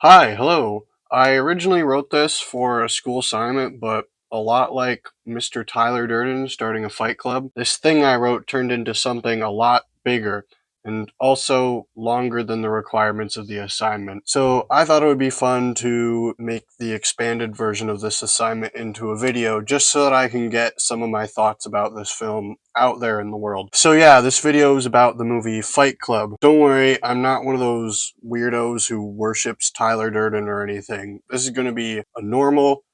Hi, hello. I originally wrote this for a school assignment, but a lot like Mr. Tyler Durden starting a fight club, this thing I wrote turned into something a lot bigger and also longer than the requirements of the assignment. So I thought it would be fun to make the expanded version of this assignment into a video just so that I can get some of my thoughts about this film out there in the world. So yeah, this video is about the movie Fight Club. Don't worry, I'm not one of those weirdos who worships Tyler Durden or anything. This is going to be a normal,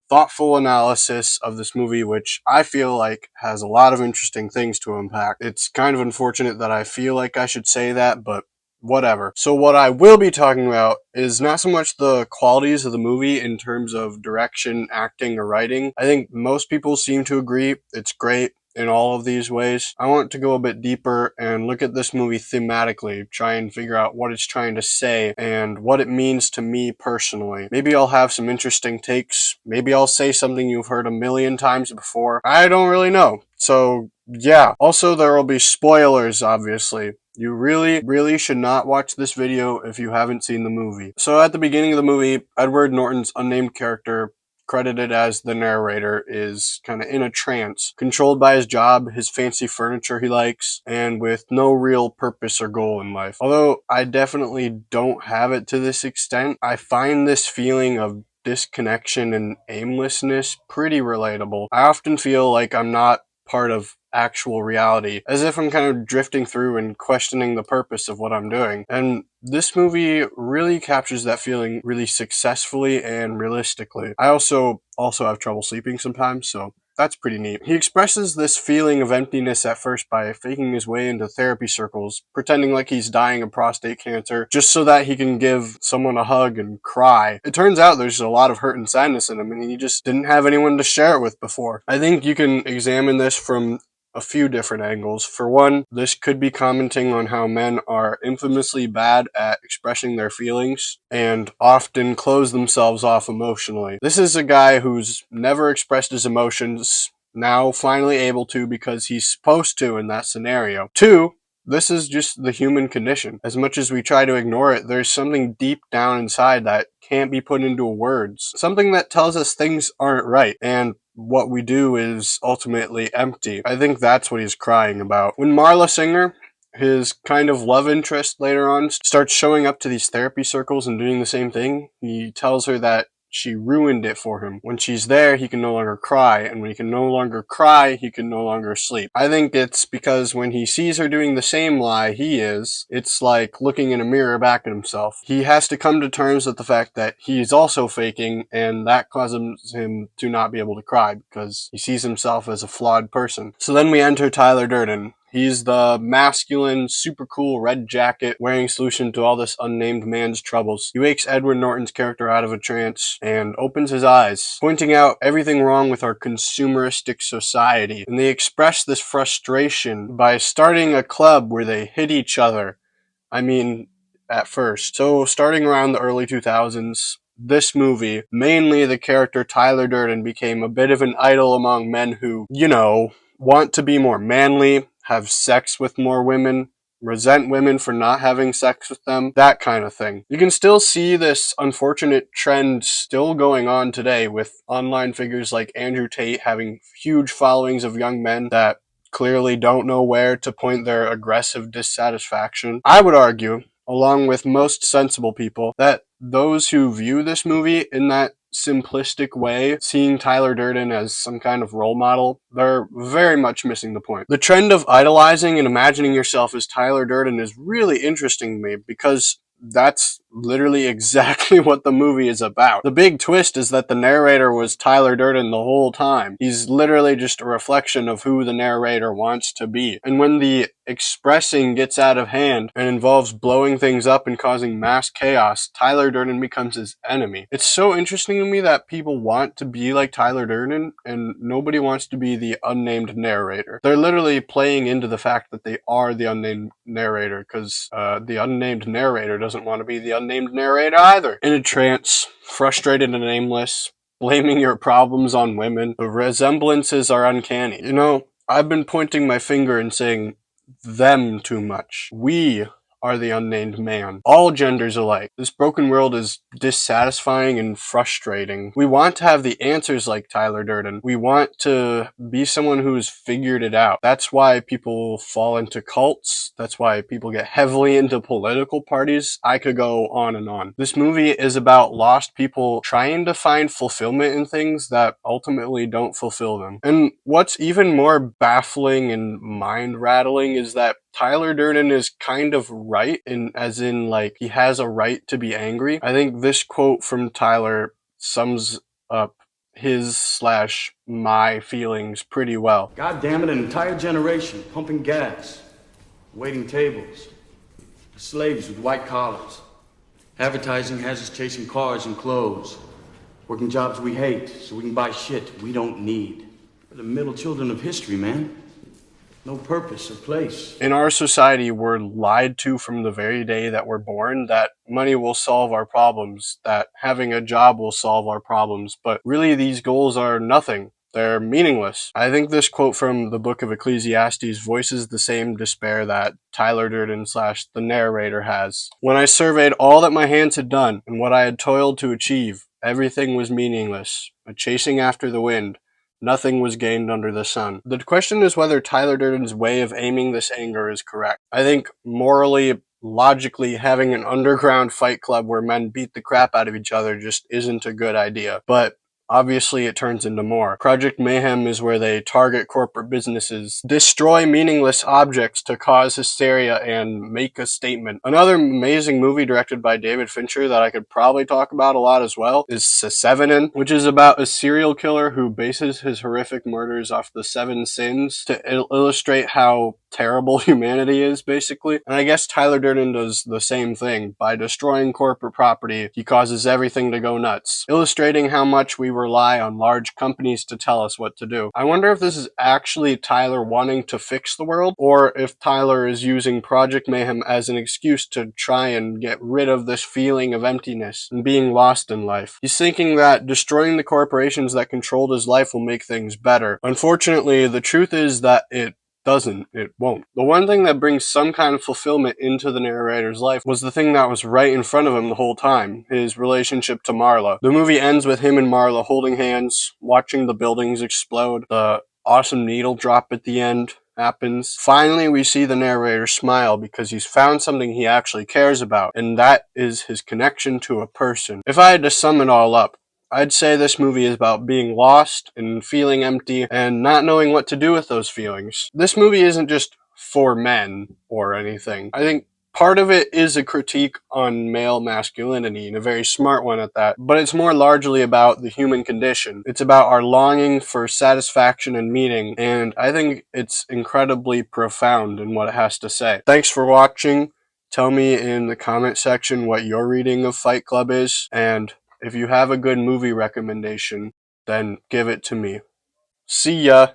thoughtful analysis of this movie, which I feel like has a lot of interesting things to unpack. It's kind of unfortunate that I feel like I should say that, but whatever. So what I will be talking about is not so much the qualities of the movie in terms of direction, acting, or writing. I think most people seem to agree it's great in all of these ways. I want to go a bit deeper and look at this movie thematically, try and figure out what it's trying to say and what it means to me personally. Maybe I'll have some interesting takes. Maybe I'll say something you've heard a million times before. I don't really know. So yeah. Also, there will be spoilers, obviously. You really should not watch this video if you haven't seen the movie. So at the beginning of the movie, Edward Norton's unnamed character, credited as the narrator, is kind of in a trance, controlled by his job, his fancy furniture he likes, and with no real purpose or goal in life. Although I definitely don't have it to this extent, I find this feeling of disconnection and aimlessness pretty relatable. I often feel like I'm not part of actual reality, as if I'm kind of drifting through and questioning the purpose of what I'm doing. And this movie really captures that feeling really successfully and realistically. I also have trouble sleeping sometimes, so that's pretty neat. He expresses this feeling of emptiness at first by faking his way into therapy circles, pretending like he's dying of prostate cancer, just so that he can give someone a hug and cry. It turns out there's a lot of hurt and sadness in him, and he just didn't have anyone to share it with before. I think you can examine this from a few different angles. For one, this could be commenting on how men are infamously bad at expressing their feelings and often close themselves off emotionally. This is a guy who's never expressed his emotions, now finally able to because he's supposed to in that scenario. Two, this is just the human condition. As much as we try to ignore it, there's something deep down inside that can't be put into words. Something that tells us things aren't right, and what we do is ultimately empty. I think that's what he's crying about. When Marla Singer, his kind of love interest later on, starts showing up to these therapy circles and doing the same thing, he tells her that she ruined it for him. When she's there, he can no longer cry, and when he can no longer cry, he can no longer sleep. I think it's because when he sees her doing the same lie he is, it's like looking in a mirror back at himself. He has to come to terms with the fact that he's also faking, and that causes him to not be able to cry because he sees himself as a flawed person. So then we enter Tyler Durden. He's the masculine, super cool red jacket wearing solution to all this unnamed man's troubles. He wakes Edward Norton's character out of a trance and opens his eyes, pointing out everything wrong with our consumeristic society. And they express this frustration by starting a club where they hit each other. I mean, at first. So starting around the early 2000s, this movie, mainly the character Tyler Durden, became a bit of an idol among men who, want to be more manly, have sex with more women, resent women for not having sex with them, that kind of thing. You can still see this unfortunate trend still going on today with online figures like Andrew Tate having huge followings of young men that clearly don't know where to point their aggressive dissatisfaction. I would argue, along with most sensible people, that those who view this movie in that simplistic way, seeing Tyler Durden as some kind of role model, they're very much missing the point. The trend of idolizing and imagining yourself as Tyler Durden is really interesting to me because that's literally exactly what the movie is about. The big twist is that the narrator was Tyler Durden the whole time. He's literally just a reflection of who the narrator wants to be. And when the expressing gets out of hand and involves blowing things up and causing mass chaos, Tyler Durden becomes his enemy. It's so interesting to me that people want to be like Tyler Durden and nobody wants to be the unnamed narrator. They're literally playing into the fact that they are the unnamed narrator because the unnamed narrator doesn't want to be the unnamed narrator either. In a trance, frustrated and aimless, blaming your problems on women, the resemblances are uncanny. I've been pointing my finger and saying them too much. We are the unnamed man. All genders alike. This broken world is dissatisfying and frustrating. We want to have the answers like Tyler Durden. We want to be someone who's figured it out. That's why people fall into cults. That's why people get heavily into political parties. I could go on and on. This movie is about lost people trying to find fulfillment in things that ultimately don't fulfill them. And what's even more baffling and mind-rattling is that Tyler Durden is kind of right, as in like he has a right to be angry. I think this quote from Tyler sums up his/my feelings pretty well. God damn it, an entire generation pumping gas, waiting tables, slaves with white collars. Advertising has us chasing cars and clothes, working jobs we hate so we can buy shit we don't need. We're the middle children of history, man. No purpose or place. In our society, we're lied to from the very day that we're born that money will solve our problems, that having a job will solve our problems, but really these goals are nothing. They're meaningless. I think this quote from the book of Ecclesiastes voices the same despair that Tyler Durden / the narrator has. When I surveyed all that my hands had done and what I had toiled to achieve, everything was meaningless, a chasing after the wind. Nothing was gained under the sun. The question is whether Tyler Durden's way of aiming this anger is correct. I think morally, logically, having an underground fight club where men beat the crap out of each other just isn't a good idea. But obviously it turns into more. Project Mayhem is where they target corporate businesses, destroy meaningless objects to cause hysteria, and make a statement. Another amazing movie directed by David Fincher that I could probably talk about a lot as well is Sevenin, which is about a serial killer who bases his horrific murders off the 7 sins to illustrate how terrible humanity is, basically. And I guess Tyler Durden does the same thing. By destroying corporate property, he causes everything to go nuts, illustrating how much we rely on large companies to tell us what to do. I wonder if this is actually Tyler wanting to fix the world, or if Tyler is using Project Mayhem as an excuse to try and get rid of this feeling of emptiness and being lost in life. He's thinking that destroying the corporations that controlled his life will make things better. Unfortunately, the truth is that it won't. The one thing that brings some kind of fulfillment into the narrator's life was the thing that was right in front of him the whole time, his relationship to Marla. The movie ends with him and Marla holding hands, watching the buildings explode. The awesome needle drop at the end happens. Finally, we see the narrator smile because he's found something he actually cares about, and that is his connection to a person. If I had to sum it all up, I'd say this movie is about being lost and feeling empty and not knowing what to do with those feelings. This movie isn't just for men or anything. I think part of it is a critique on male masculinity, and a very smart one at that, but it's more largely about the human condition. It's about our longing for satisfaction and meaning, and I think it's incredibly profound in what it has to say. Thanks for watching. Tell me in the comment section what your reading of Fight Club is, and if you have a good movie recommendation, then give it to me. See ya!